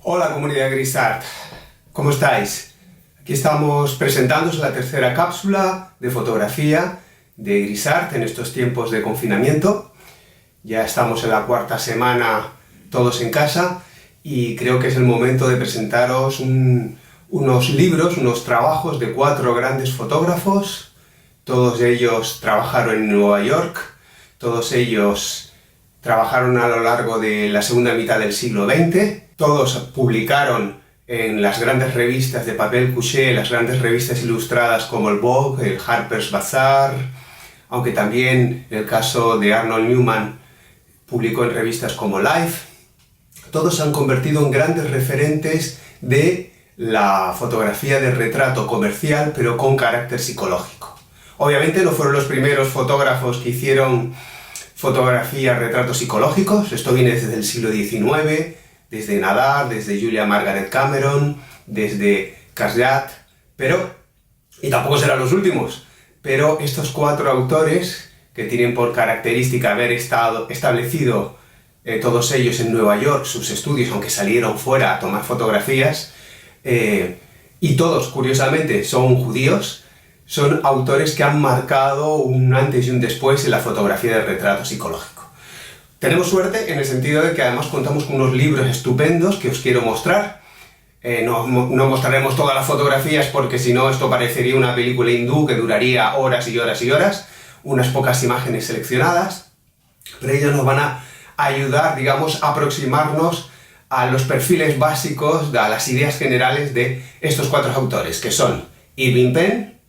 Hola comunidad Grisart, ¿cómo estáis? Aquí estamos presentándoos la tercera cápsula de fotografía de Grisart en estos tiempos de confinamiento. Ya estamos en la cuarta semana todos en casa y creo que es el momento de presentaros unos libros, unos trabajos de 4 grandes fotógrafos. Todos ellos trabajaron en Nueva York, todos ellos trabajaron a lo largo de la segunda mitad del siglo XX, todos publicaron en las grandes revistas de papel couché, las grandes revistas ilustradas como el Vogue, el Harper's Bazaar, aunque también en el caso de Arnold Newman publicó en revistas como Life. Todos se han convertido en grandes referentes de la fotografía de retrato comercial, pero con carácter psicológico. Obviamente no fueron los primeros fotógrafos que hicieron fotografía, retratos psicológicos. Esto viene desde el siglo XIX, desde Nadar, desde Julia Margaret Cameron, desde Cassatt, y tampoco serán los últimos, pero estos 4 autores, que tienen por característica haber establecido todos ellos en Nueva York sus estudios, aunque salieron fuera a tomar fotografías, y todos, curiosamente, son judíos, son autores que han marcado un antes y un después en la fotografía de retrato psicológico. Tenemos suerte en el sentido de que además contamos con unos libros estupendos que os quiero mostrar. No mostraremos todas las fotografías porque si no esto parecería una película hindú que duraría horas y horas y horas, unas pocas imágenes seleccionadas, pero ellos nos van a ayudar, digamos, a aproximarnos a los perfiles básicos, a las ideas generales de estos 4 autores, que son Irving Penn,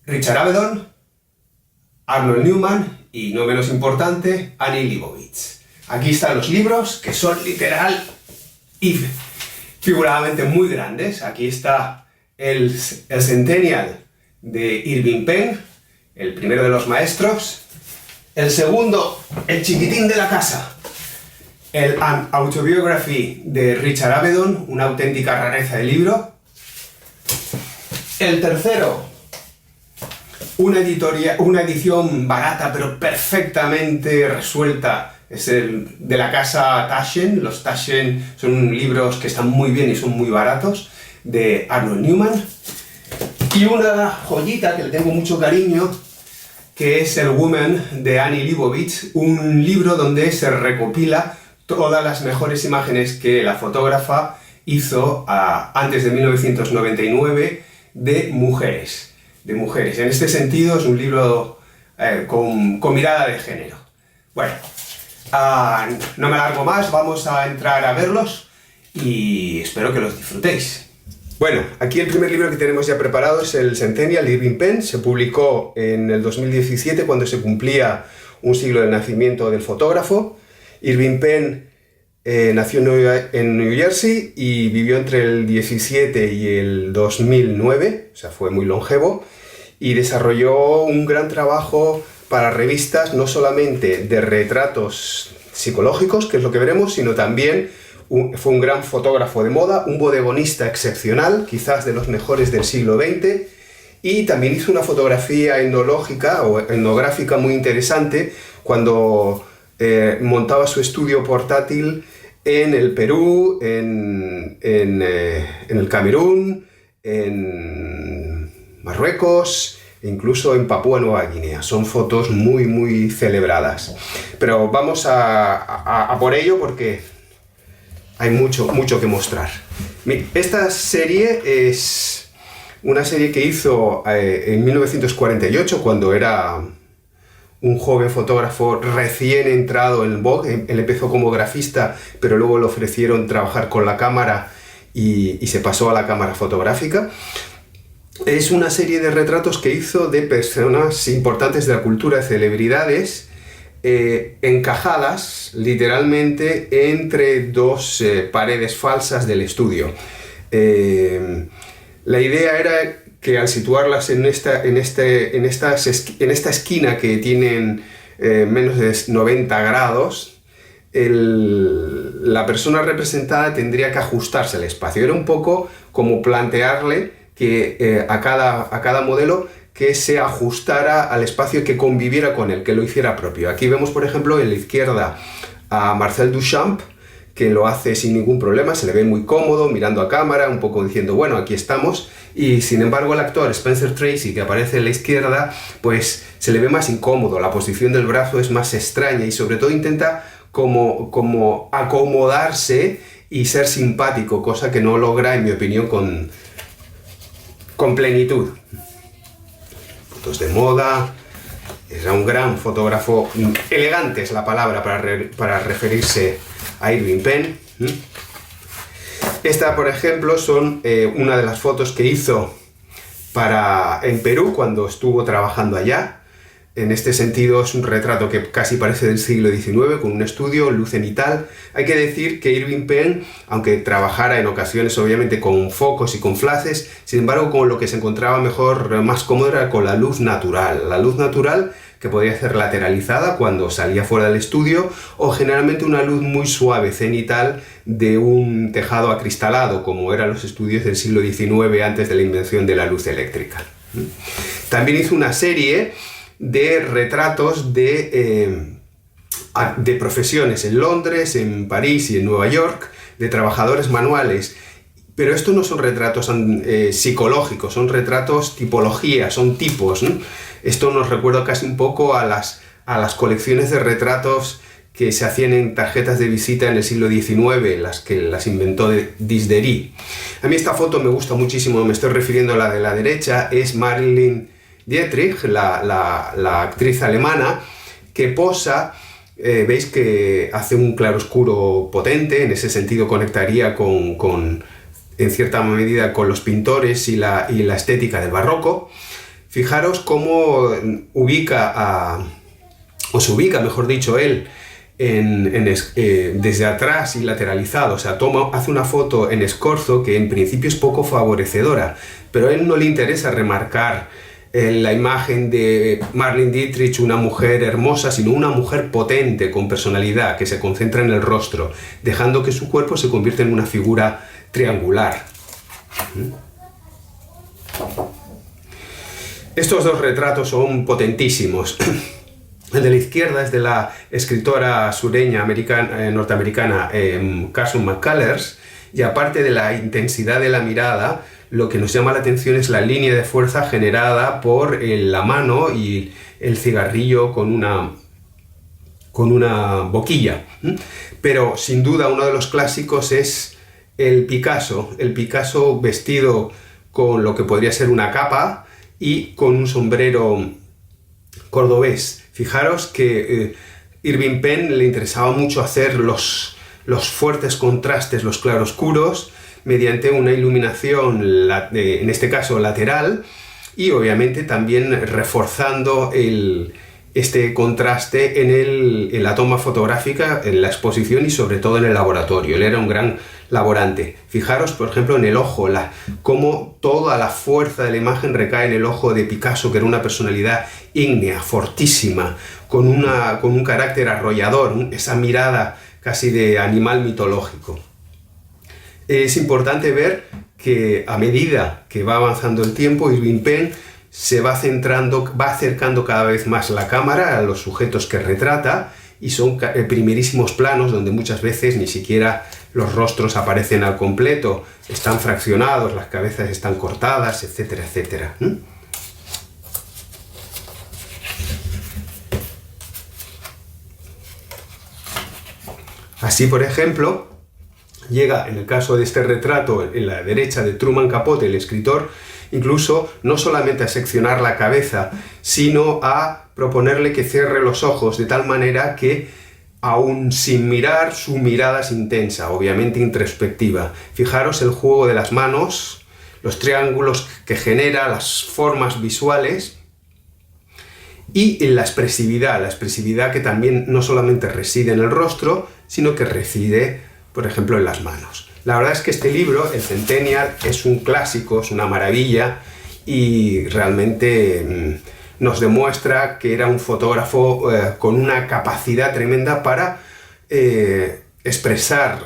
Richard Avedon, Arnold Newman y, no menos importante, Annie Leibovitz. Aquí están los libros, que son literal y figuradamente muy grandes. Aquí está el Centennial de Irving Penn, el primero de los maestros. El segundo, el chiquitín de la casa, el An Autobiography de Richard Avedon, una auténtica rareza de libro. El tercero, una edición barata pero perfectamente resuelta, es el de la casa Taschen. Los Taschen son libros que están muy bien y son muy baratos, de Arnold Newman. Y una joyita que le tengo mucho cariño, que es el Woman de Annie Leibovitz, un libro donde se recopila todas las mejores imágenes que la fotógrafa hizo antes de 1999 de mujeres. En este sentido es un libro con mirada de género. Bueno, no me alargo más, vamos a entrar a verlos y espero que los disfrutéis. Bueno, aquí el primer libro que tenemos ya preparado es el Centennial de Irving Penn. Se publicó en el 2017 cuando se cumplía un siglo del nacimiento del fotógrafo. Irving Penn nació en New Jersey y vivió entre el 17 y el 2009, o sea, fue muy longevo, y desarrolló un gran trabajo para revistas, no solamente de retratos psicológicos, que es lo que veremos, sino también fue un gran fotógrafo de moda, un bodegonista excepcional, quizás de los mejores del siglo XX, y también hizo una fotografía etnológica o etnográfica muy interesante cuando montaba su estudio portátil en el Perú, en el Camerún, en Marruecos e incluso en Papúa Nueva Guinea. Son fotos muy muy celebradas. Pero vamos a por ello porque hay mucho que mostrar. Esta serie es una serie que hizo en 1948, cuando era un joven fotógrafo recién entrado en el Vogue. Él empezó como grafista, pero luego le ofrecieron trabajar con la cámara y se pasó a la cámara fotográfica. Es una serie de retratos que hizo de personas importantes de la cultura, de celebridades, encajadas literalmente entre 2 paredes falsas del estudio. La idea era que al situarlas en esta esquina que tienen menos de 90 grados, la persona representada tendría que ajustarse al espacio. Era un poco como plantearle que a cada modelo que se ajustara al espacio y que conviviera con él, que lo hiciera propio. Aquí vemos, por ejemplo, en la izquierda a Marcel Duchamp, que lo hace sin ningún problema, se le ve muy cómodo, mirando a cámara, un poco diciendo, bueno, aquí estamos, y sin embargo el actor Spencer Tracy, que aparece en la izquierda, pues se le ve más incómodo, la posición del brazo es más extraña y sobre todo intenta como acomodarse y ser simpático, cosa que no logra, en mi opinión, con plenitud. Fotos de moda. Era un gran fotógrafo, elegante es la palabra para referirse a Irving Penn. Esta, por ejemplo, son una de las fotos que hizo en Perú cuando estuvo trabajando allá. En este sentido es un retrato que casi parece del siglo XIX, con un estudio, luz cenital. Hay que decir que Irving Penn, aunque trabajara en ocasiones obviamente con focos y con flashes, sin embargo con lo que se encontraba más cómodo era con la luz natural. La luz natural que podía ser lateralizada cuando salía fuera del estudio, o generalmente una luz muy suave, cenital, de un tejado acristalado, como eran los estudios del siglo XIX antes de la invención de la luz eléctrica. También hizo una serie de retratos de profesiones en Londres, en París y en Nueva York, de trabajadores manuales. Pero estos no son retratos psicológicos, son retratos tipología, son tipos, ¿no? Esto nos recuerda casi un poco a las colecciones de retratos que se hacían en tarjetas de visita en el siglo XIX, las que las inventó Disdéry. A mí esta foto me gusta muchísimo, me estoy refiriendo a la de la derecha, es Marlene Dietrich, la actriz alemana, que posa, veis que hace un claroscuro potente, en ese sentido conectaría en cierta medida con los pintores y la estética del barroco. Fijaros cómo se ubica, mejor dicho, él desde atrás y lateralizado, o sea, hace una foto en escorzo que en principio es poco favorecedora, pero a él no le interesa remarcar la imagen de Marlene Dietrich, una mujer hermosa, sino una mujer potente, con personalidad, que se concentra en el rostro, dejando que su cuerpo se convierta en una figura triangular. Estos dos retratos son potentísimos. El de la izquierda es de la escritora sureña norteamericana Carson McCullers, y aparte de la intensidad de la mirada, lo que nos llama la atención es la línea de fuerza generada por la mano y el cigarrillo con una boquilla. Pero sin duda uno de los clásicos es el Picasso vestido con lo que podría ser una capa y con un sombrero cordobés. Fijaros que Irving Penn le interesaba mucho hacer los fuertes contrastes, los claroscuros, mediante una iluminación, en este caso lateral, y obviamente también reforzando este contraste en la toma fotográfica, en la exposición y sobre todo en el laboratorio. Él era un gran laborante. Fijaros, por ejemplo, en el ojo, cómo toda la fuerza de la imagen recae en el ojo de Picasso, que era una personalidad ígnea, fortísima, con un carácter arrollador, esa mirada casi de animal mitológico. Es importante ver que a medida que va avanzando el tiempo, Irving Penn se va acercando cada vez más la cámara a los sujetos que retrata, y son primerísimos planos donde muchas veces ni siquiera los rostros aparecen al completo, están fraccionados, las cabezas están cortadas, etcétera, etcétera. Así, por ejemplo, llega, en el caso de este retrato, en la derecha de Truman Capote, el escritor, incluso no solamente a seccionar la cabeza, sino a proponerle que cierre los ojos de tal manera que, aún sin mirar, su mirada es intensa, obviamente introspectiva. Fijaros el juego de las manos, los triángulos que genera, las formas visuales y la expresividad que también no solamente reside en el rostro, sino que reside, por ejemplo, en las manos. La verdad es que este libro, el Centennial, es un clásico, es una maravilla, y realmente nos demuestra que era un fotógrafo con una capacidad tremenda para expresar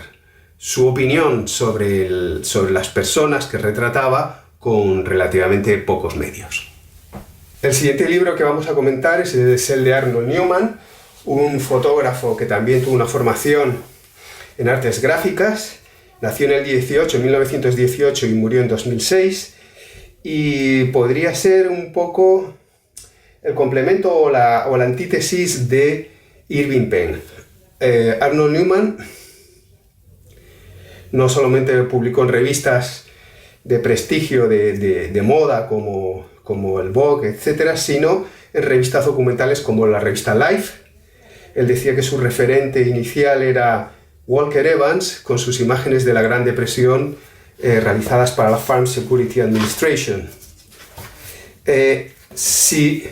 su opinión sobre las personas que retrataba con relativamente pocos medios. El siguiente libro que vamos a comentar es el de Arnold Newman, un fotógrafo que también tuvo una formación en artes gráficas. Nació en 1918 y murió en 2006. Y podría ser un poco el complemento o la antítesis de Irving Penn. Arnold Newman no solamente publicó en revistas de prestigio de moda como el Vogue, etc., sino en revistas documentales como la revista Life. Él decía que su referente inicial era Walker Evans, con sus imágenes de la Gran Depresión realizadas para la Farm Security Administration. Si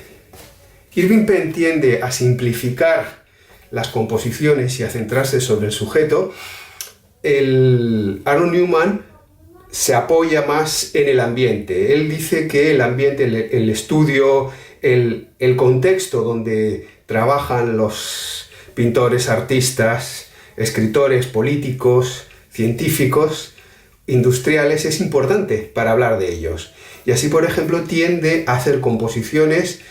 Irving Penn tiende a simplificar las composiciones y a centrarse sobre el sujeto, Arnold Newman se apoya más en el ambiente. Él dice que el ambiente, el estudio, el contexto donde trabajan los pintores, artistas, escritores, políticos, científicos, industriales, es importante para hablar de ellos. Y así, por ejemplo, tiende a hacer composiciones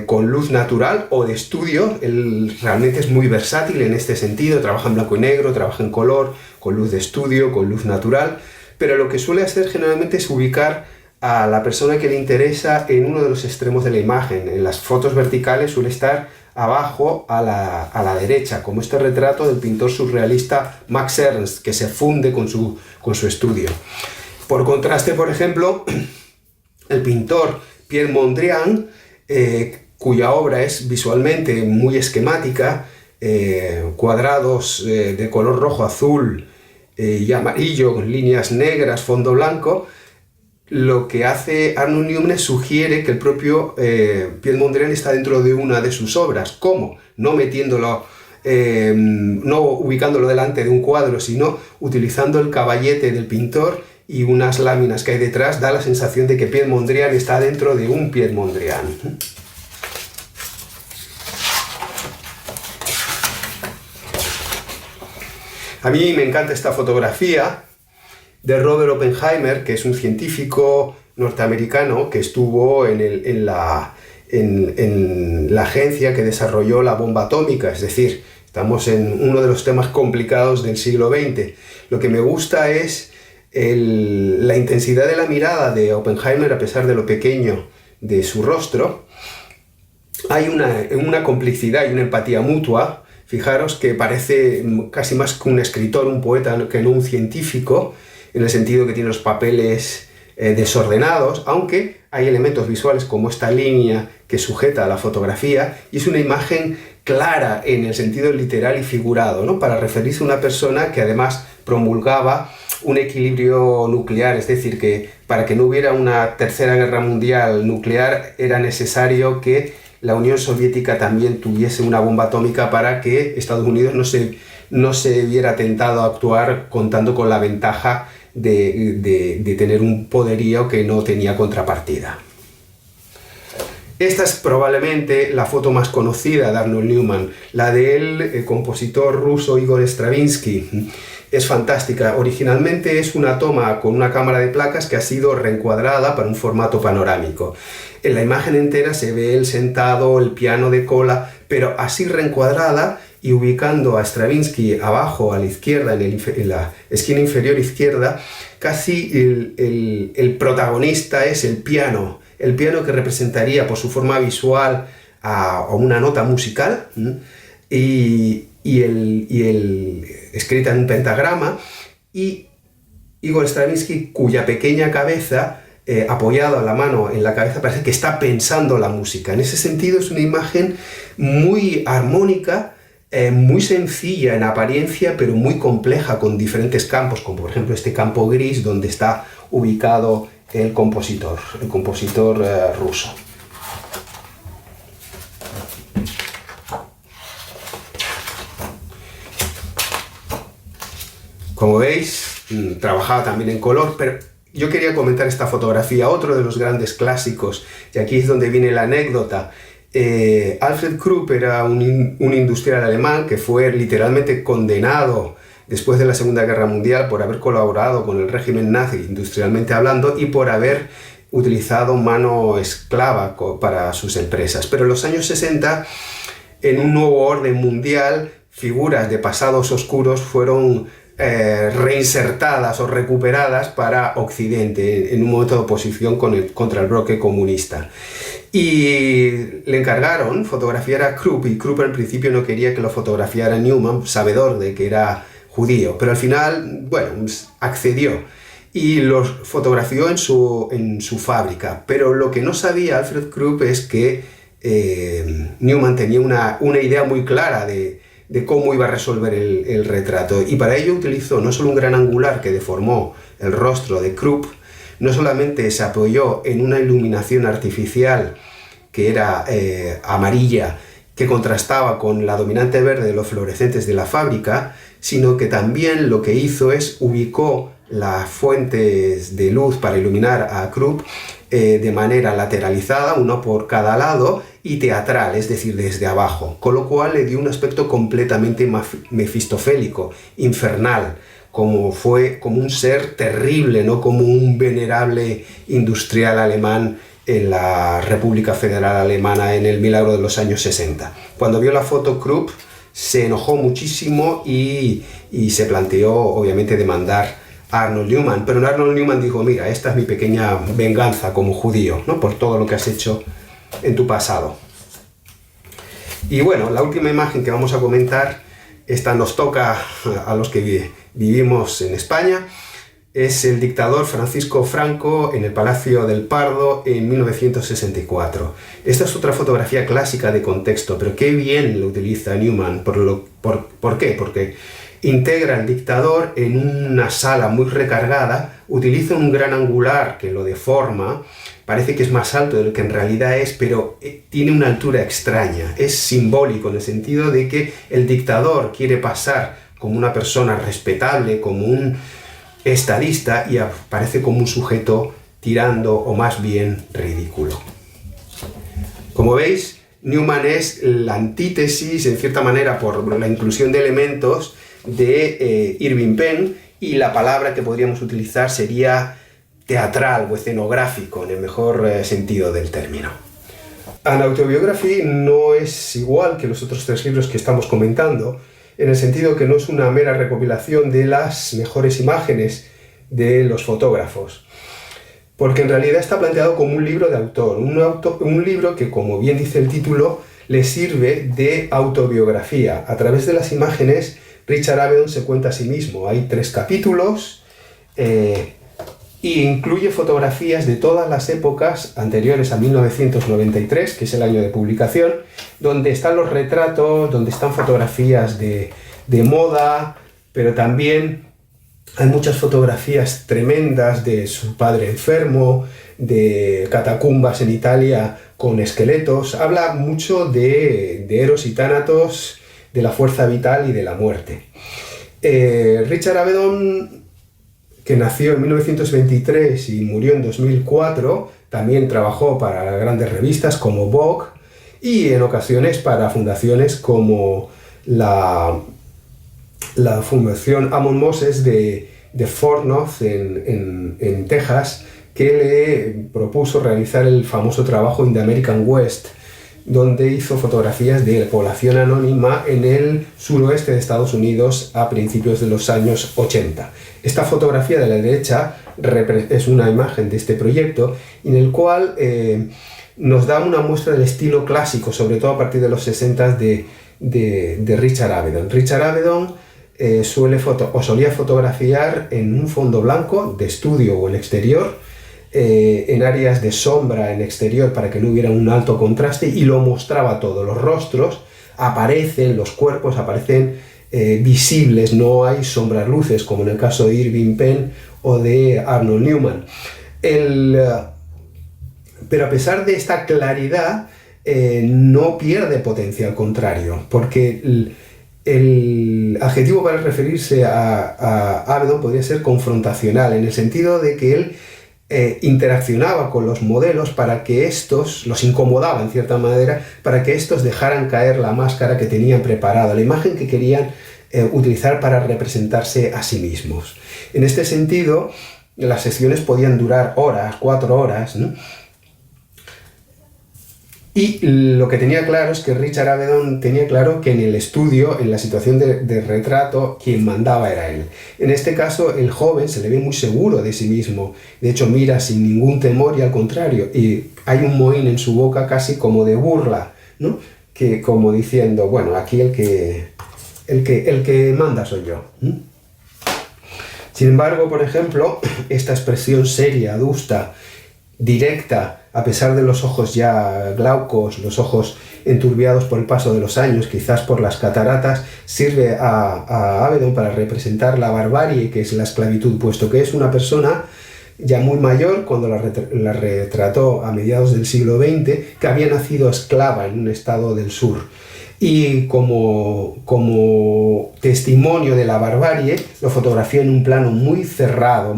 con luz natural o de estudio. Él realmente es muy versátil en este sentido, trabaja en blanco y negro, trabaja en color, con luz de estudio, con luz natural, pero lo que suele hacer generalmente es ubicar a la persona que le interesa en uno de los extremos de la imagen. En las fotos verticales suele estar abajo a la derecha, como este retrato del pintor surrealista Max Ernst, que se funde con su estudio. Por contraste, por ejemplo, el pintor Pierre Mondrian, cuya obra es visualmente muy esquemática, cuadrados de color rojo, azul y amarillo, con líneas negras, fondo blanco, lo que hace Arnold Newman sugiere que el propio Pierre Mondrian está dentro de una de sus obras. ¿Cómo? No metiéndolo, no ubicándolo delante de un cuadro, sino utilizando el caballete del pintor y unas láminas que hay detrás, da la sensación de que Pierre Mondrian está dentro de un Pierre Mondrian. A mí me encanta esta fotografía de Robert Oppenheimer, que es un científico norteamericano que estuvo en la agencia que desarrolló la bomba atómica. Es decir, estamos en uno de los temas complicados del siglo XX. Lo que me gusta es la intensidad de la mirada de Oppenheimer, a pesar de lo pequeño de su rostro. Hay una complicidad y una empatía mutua. Fijaros que parece casi más que un escritor, un poeta, que no un científico, en el sentido que tiene los papeles desordenados, aunque hay elementos visuales como esta línea que sujeta a la fotografía, y es una imagen clara en el sentido literal y figurado, ¿no? Para referirse a una persona que además promulgaba un equilibrio nuclear, es decir, que para que no hubiera una tercera guerra mundial nuclear era necesario que la Unión Soviética también tuviese una bomba atómica para que Estados Unidos no se viera tentado a actuar contando con la ventaja de tener un poderío que no tenía contrapartida. Esta es probablemente la foto más conocida de Arnold Newman, la del compositor ruso Igor Stravinsky. Es fantástica. Originalmente es una toma con una cámara de placas que ha sido reencuadrada para un formato panorámico. En la imagen entera se ve él sentado, el piano de cola, pero así reencuadrada y ubicando a Stravinsky abajo a la izquierda, en la esquina inferior izquierda, casi el protagonista es el piano que representaría por su forma visual a una nota musical, y escrita en un pentagrama, y Igor Stravinsky, cuya pequeña cabeza, apoyado a la mano en la cabeza, parece que está pensando la música. En ese sentido es una imagen muy armónica, muy sencilla en apariencia, pero muy compleja, con diferentes campos, como por ejemplo este campo gris donde está ubicado el compositor ruso. Como veis, trabajaba también en color, pero yo quería comentar esta fotografía, otro de los grandes clásicos, y aquí es donde viene la anécdota. Alfred Krupp era un industrial alemán que fue literalmente condenado después de la Segunda Guerra Mundial por haber colaborado con el régimen nazi, industrialmente hablando, y por haber utilizado mano esclava para sus empresas. Pero en los años 60, en un nuevo orden mundial, figuras de pasados oscuros fueron reinsertadas o recuperadas para Occidente en un momento de oposición contra el bloque comunista. Y le encargaron fotografiar a Krupp, y Krupp al principio no quería que lo fotografiara Newman, sabedor de que era judío, pero al final, bueno, accedió y los fotografió en su fábrica. Pero lo que no sabía Alfred Krupp es que Newman tenía una idea muy clara de cómo iba a resolver el retrato, y para ello utilizó no solo un gran angular que deformó el rostro de Krupp, no solamente se apoyó en una iluminación artificial que era amarilla, que contrastaba con la dominante verde de los fluorescentes de la fábrica, sino que también lo que hizo es ubicó las fuentes de luz para iluminar a Krupp de manera lateralizada, uno por cada lado, y teatral, es decir, desde abajo, con lo cual le dio un aspecto completamente mefistofélico, infernal, como un ser terrible, no como un venerable industrial alemán en la República Federal Alemana en el milagro de los años 60. Cuando vio la foto, Krupp se enojó muchísimo y se planteó, obviamente, demandar a Arnold Newman, pero Arnold Newman dijo: mira, esta es mi pequeña venganza como judío, ¿no?, por todo lo que has hecho en tu pasado. Y bueno, la última imagen que vamos a comentar, esta nos toca a los que vivimos en España, es el dictador Francisco Franco en el Palacio del Pardo en 1964. Esta es otra fotografía clásica de contexto, pero qué bien lo utiliza Newman. ¿Por qué? Porque integra al dictador en una sala muy recargada, utiliza un gran angular que lo deforma, parece que es más alto de lo que en realidad es, pero tiene una altura extraña, es simbólico en el sentido de que el dictador quiere pasar como una persona respetable, como un estadista, y aparece como un sujeto tirando, o más bien ridículo. Como veis, Newman es la antítesis, en cierta manera, por la inclusión de elementos de Irving Penn, y la palabra que podríamos utilizar sería teatral o escenográfico, en el mejor sentido del término. An Autobiography no es igual que los otros tres libros que estamos comentando, en el sentido que no es una mera recopilación de las mejores imágenes de los fotógrafos, porque en realidad está planteado como un libro de autor, un libro que, como bien dice el título, le sirve de autobiografía. A través de las imágenes, Richard Avedon se cuenta a sí mismo. Hay 3 capítulos y incluye fotografías de todas las épocas anteriores a 1993, que es el año de publicación, donde están los retratos, donde están fotografías de moda, pero también hay muchas fotografías tremendas de su padre enfermo, de catacumbas en Italia con esqueletos. Habla mucho de Eros y Tánatos, de la fuerza vital y de la muerte. Richard Avedon, que nació en 1923 y murió en 2004, también trabajó para grandes revistas como Vogue y en ocasiones para fundaciones como la Fundación Amon Moses de Fort Knox en Texas, que le propuso realizar el famoso trabajo In the American West, donde hizo fotografías de población anónima en el suroeste de Estados Unidos a principios de los años 80. Esta fotografía de la derecha es una imagen de este proyecto, en el cual nos da una muestra del estilo clásico, sobre todo a partir de los 60 de Richard Avedon. Richard Avedon solía fotografiar en un fondo blanco de estudio o en exterior, en áreas de sombra en exterior para que no hubiera un alto contraste, y lo mostraba todo. Los rostros aparecen, los cuerpos aparecen visibles, no hay sombras luces como en el caso de Irving Penn o de Arnold Newman. Pero a pesar de esta claridad, no pierde potencia, al contrario, porque el adjetivo para referirse a Avedon podría ser confrontacional, en el sentido de que él interaccionaba con los modelos para que estos, los incomodaba en cierta manera, para que estos dejaran caer la máscara que tenían preparada, la imagen que querían utilizar para representarse a sí mismos. En este sentido, las sesiones podían durar horas, 4 horas, ¿no? Y lo que tenía claro es que Richard Avedon tenía claro que en el estudio, en la situación de retrato, quien mandaba era él. En este caso, el joven se le ve muy seguro de sí mismo. De hecho, mira sin ningún temor y al contrario. Y hay un mohín en su boca casi como de burla, ¿no? Que como diciendo, bueno, aquí el que manda soy yo. Sin embargo, por ejemplo, esta expresión seria, adusta, directa, a pesar de los ojos ya glaucos, los ojos enturbiados por el paso de los años, quizás por las cataratas, sirve a Avedon para representar la barbarie que es la esclavitud, puesto que es una persona ya muy mayor, cuando la retrató a mediados del siglo XX, que había nacido esclava en un estado del sur. Y como testimonio de la barbarie, lo fotografió en un plano muy cerrado,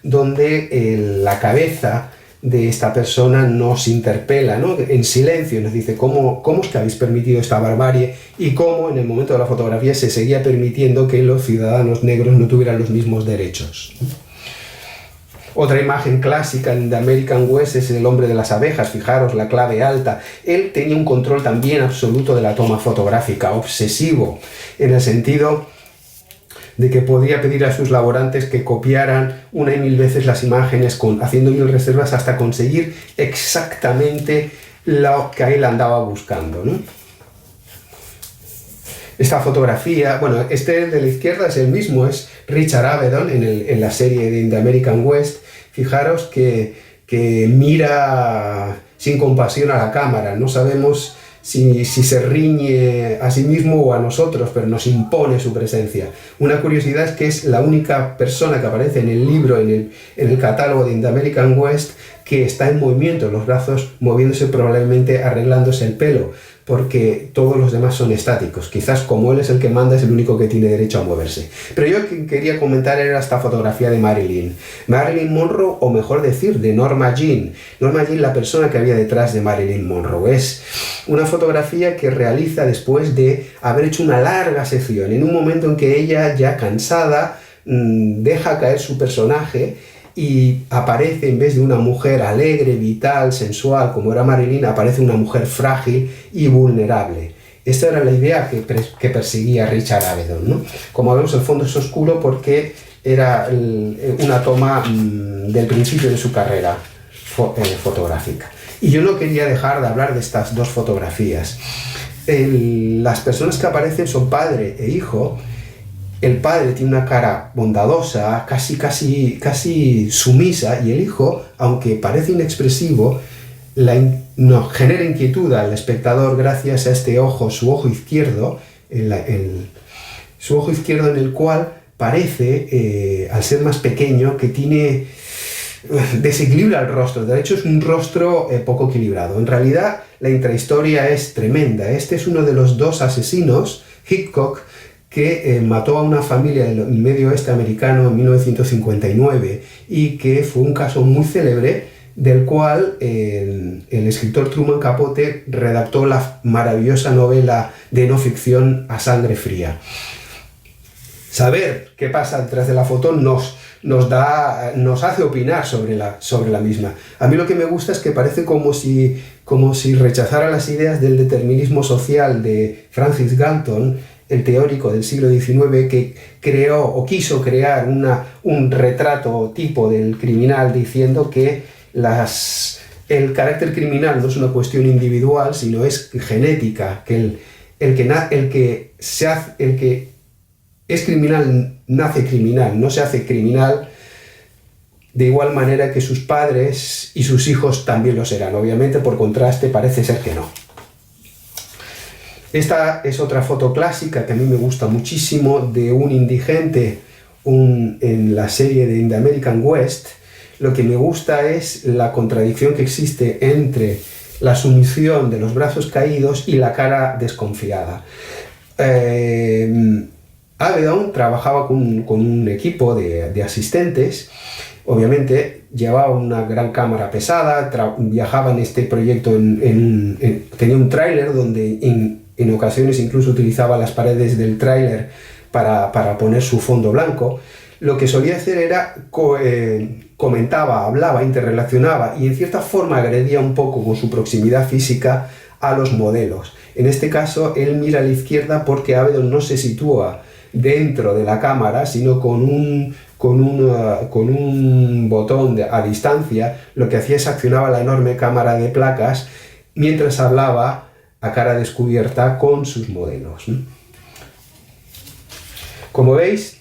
donde la cabeza de esta persona nos interpela, ¿no? En silencio nos dice ¿cómo es que habéis permitido esta barbarie? Y cómo en el momento de la fotografía se seguía permitiendo que los ciudadanos negros no tuvieran los mismos derechos. Otra imagen clásica en The American West es el hombre de las abejas, fijaros, la clave alta. Él tenía un control también absoluto de la toma fotográfica, obsesivo, en el sentido de que podía pedir a sus laborantes que copiaran una y mil veces las imágenes, haciendo mil reservas hasta conseguir exactamente lo que él andaba buscando, ¿no? Esta fotografía, bueno, este de la izquierda es el mismo, es Richard Avedon en la serie de The American West. Fijaros que mira sin compasión a la cámara, no sabemos si se riñe a sí mismo o a nosotros, pero nos impone su presencia. Una curiosidad es que es la única persona que aparece en el libro, en el catálogo de The American West, que está en movimiento, los brazos moviéndose, probablemente arreglándose el pelo, porque todos los demás son estáticos. Quizás como él es el que manda, es el único que tiene derecho a moverse. Pero yo que quería comentar era esta fotografía de Marilyn Monroe, o mejor decir, de Norma Jean. Norma Jean, la persona que había detrás de Marilyn Monroe. Es una fotografía que realiza después de haber hecho una larga sesión, en un momento en que ella, ya cansada, deja caer su personaje y aparece, en vez de una mujer alegre, vital, sensual, como era Marilyn, aparece una mujer frágil y vulnerable. Esta era la idea que perseguía Richard Avedon, ¿no? Como vemos, el fondo es oscuro porque era una toma del principio de su carrera fotográfica. Y yo no quería dejar de hablar de estas dos fotografías. Las personas que aparecen son padre e hijo. El padre tiene una cara bondadosa, casi sumisa, y el hijo, aunque parece inexpresivo, genera inquietud al espectador gracias a este ojo, su ojo izquierdo, su ojo izquierdo, en el cual parece, al ser más pequeño, que tiene desequilibra el rostro. De hecho, es un rostro poco equilibrado. En realidad, la intrahistoria es tremenda. Este es uno de los dos asesinos, Hickok, que mató a una familia del medio oeste americano en 1959 y que fue un caso muy célebre, del cual el escritor Truman Capote redactó la maravillosa novela de no ficción A Sangre Fría. Saber qué pasa detrás de la foto nos hace opinar sobre la misma. A mí lo que me gusta es que parece como si rechazara las ideas del determinismo social de Francis Galton, el teórico del siglo XIX, que creó o quiso crear un retrato tipo del criminal, diciendo que el carácter criminal no es una cuestión individual, sino es genética, que el que es criminal nace criminal, no se hace criminal de igual manera que sus padres y sus hijos también lo serán. Obviamente, por contraste, parece ser que no. Esta es otra foto clásica que a mí me gusta muchísimo, de un indigente en la serie de The American West. Lo que me gusta es la contradicción que existe entre la sumisión de los brazos caídos y la cara desconfiada. Avedon trabajaba con un equipo de asistentes. Obviamente llevaba una gran cámara pesada, viajaba en este proyecto, tenía un tráiler donde en ocasiones incluso utilizaba las paredes del tráiler para poner su fondo blanco. lo que solía hacer era comentaba, hablaba, interrelacionaba y en cierta forma agredía un poco con su proximidad física a los modelos. En este caso, él mira a la izquierda porque Avedon no se sitúa dentro de la cámara, sino con un botón a distancia. Lo que hacía es accionaba la enorme cámara de placas mientras hablaba a cara descubierta con sus modelos. Como veis,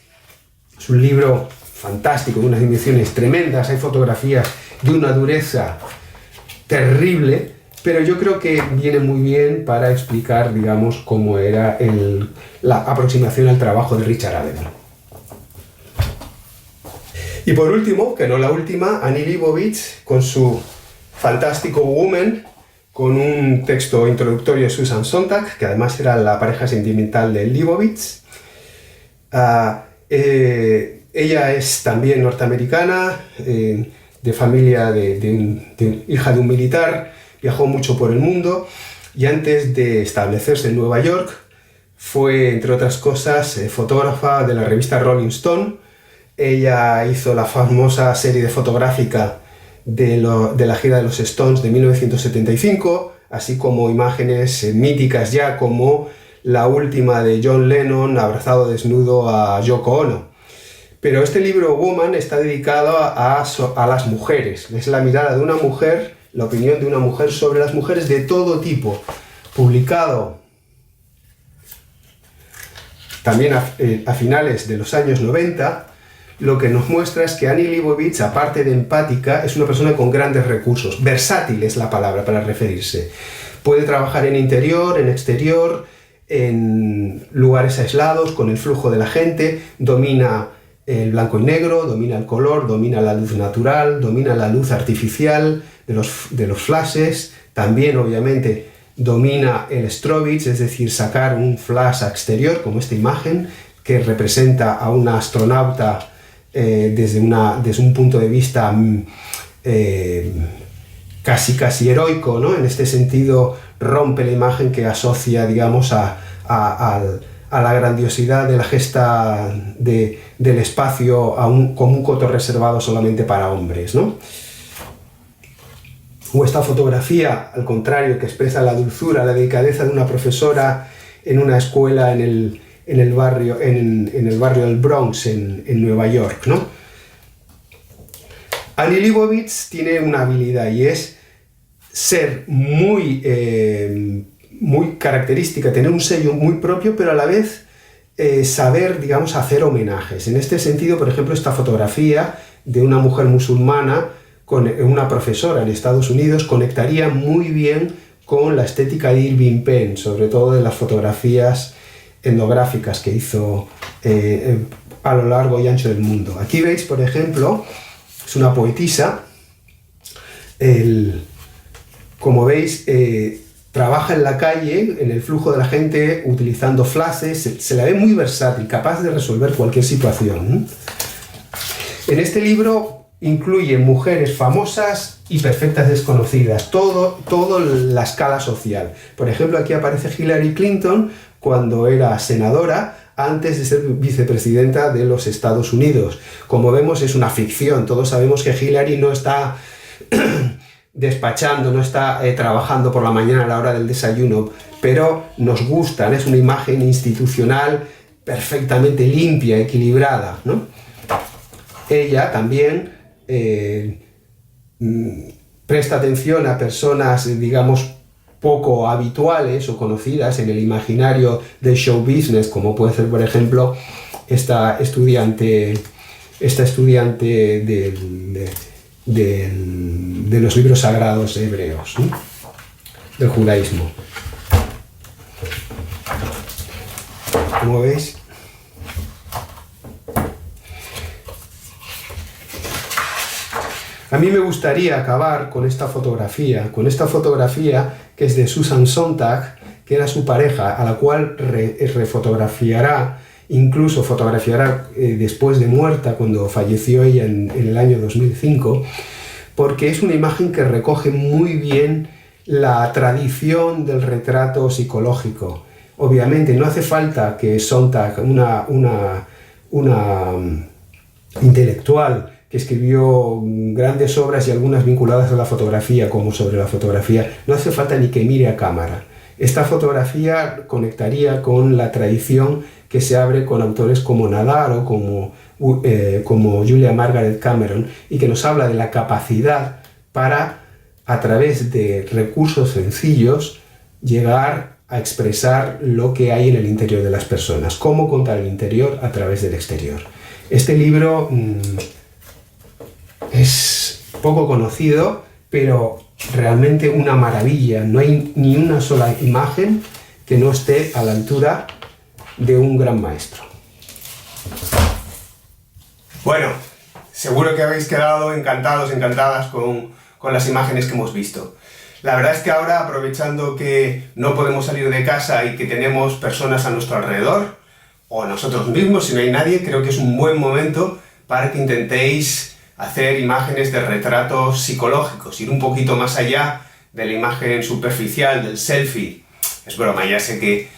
es un libro fantástico, de unas dimensiones tremendas, hay fotografías de una dureza terrible, pero yo creo que viene muy bien para explicar, digamos, cómo era la aproximación al trabajo de Richard Avedon. Y por último, que no la última, Annie Leibovitz con su fantástico Woman, con un texto introductorio de Susan Sontag, que además era la pareja sentimental de Leibovitz. Ella es también norteamericana, de familia hija de un militar, viajó mucho por el mundo y antes de establecerse en Nueva York fue, entre otras cosas, fotógrafa de la revista Rolling Stone. Ella hizo la famosa serie fotográfica de la gira de los Stones de 1975, así como imágenes míticas ya como la última de John Lennon abrazado desnudo a Yoko Ono. Pero este libro Woman está dedicado a las mujeres. Es la mirada de una mujer, la opinión de una mujer sobre las mujeres de todo tipo. Publicado también a finales de los años 90, lo que nos muestra es que Annie Leibovitz, aparte de empática, es una persona con grandes recursos. Versátil es la palabra para referirse. Puede trabajar en interior, en exterior, en lugares aislados, con el flujo de la gente, domina el blanco y negro, domina el color, domina la luz natural, domina la luz artificial de los flashes, también obviamente domina el strobitz, es decir, sacar un flash exterior, como esta imagen, que representa a una astronauta desde un punto de vista casi heroico, ¿no? En este sentido rompe la imagen que asocia, digamos, a la grandiosidad de la gesta del espacio como un coto reservado solamente para hombres, ¿no? O esta fotografía, al contrario, que expresa la dulzura, la delicadeza de una profesora en una escuela en el barrio del Bronx, en Nueva York, ¿no? Annie Leibovitz tiene una habilidad y es ser muy característica, tener un sello muy propio, pero a la vez saber, digamos, hacer homenajes. En este sentido, por ejemplo, esta fotografía de una mujer musulmana con una profesora en Estados Unidos conectaría muy bien con la estética de Irving Penn, sobre todo de las fotografías etnográficas que hizo a lo largo y ancho del mundo. Aquí veis, por ejemplo, es una poetisa, como veis, trabaja en la calle, en el flujo de la gente, utilizando flashes, se la ve muy versátil, capaz de resolver cualquier situación. En este libro incluye mujeres famosas y perfectas desconocidas, todo la escala social. Por ejemplo, aquí aparece Hillary Clinton cuando era senadora, antes de ser vicepresidenta de los Estados Unidos. Como vemos, es una ficción. Todos sabemos que Hillary no está despachando, no está trabajando por la mañana a la hora del desayuno, pero nos gustan, es una imagen institucional perfectamente limpia, equilibrada, ¿no? Ella también presta atención a personas, digamos, poco habituales o conocidas en el imaginario del show business, como puede ser, por ejemplo, esta estudiante de los libros sagrados hebreos, ¿no? Del judaísmo. Como veis, a mí me gustaría acabar con esta fotografía que es de Susan Sontag, que era su pareja, a la cual refotografiará, incluso fotografiará después de muerta, cuando falleció ella en el año 2005, porque es una imagen que recoge muy bien la tradición del retrato psicológico. Obviamente no hace falta que Sontag, una intelectual que escribió grandes obras y algunas vinculadas a la fotografía, como sobre la fotografía, no hace falta ni que mire a cámara. Esta fotografía conectaría con la tradición que se abre con autores como Nadar o como Julia Margaret Cameron, y que nos habla de la capacidad para, a través de recursos sencillos, llegar a expresar lo que hay en el interior de las personas, cómo contar el interior a través del exterior. Este libro es poco conocido, pero realmente una maravilla. No hay ni una sola imagen que no esté a la altura de un gran maestro. Bueno, seguro que habéis quedado encantados, encantadas con las imágenes que hemos visto. La verdad es que ahora, aprovechando que no podemos salir de casa y que tenemos personas a nuestro alrededor, o nosotros mismos, si no hay nadie, creo que es un buen momento para que intentéis hacer imágenes de retratos psicológicos, ir un poquito más allá de la imagen superficial, del selfie. Es broma, ya sé que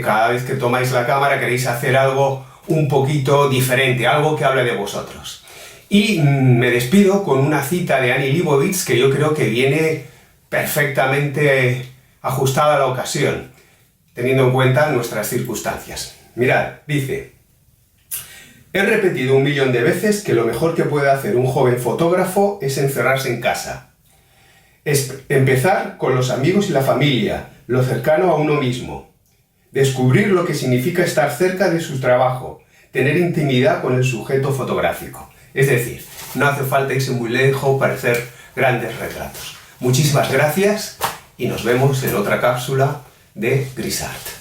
cada vez que tomáis la cámara queréis hacer algo un poquito diferente, algo que hable de vosotros. Y me despido con una cita de Annie Leibovitz que yo creo que viene perfectamente ajustada a la ocasión, teniendo en cuenta nuestras circunstancias. Mirad, dice: he repetido 1.000.000 de veces que lo mejor que puede hacer un joven fotógrafo es encerrarse en casa. Es empezar con los amigos y la familia, lo cercano a uno mismo. Descubrir lo que significa estar cerca de su trabajo, tener intimidad con el sujeto fotográfico. Es decir, no hace falta irse muy lejos para hacer grandes retratos. Muchísimas gracias y nos vemos en otra cápsula de Grisart.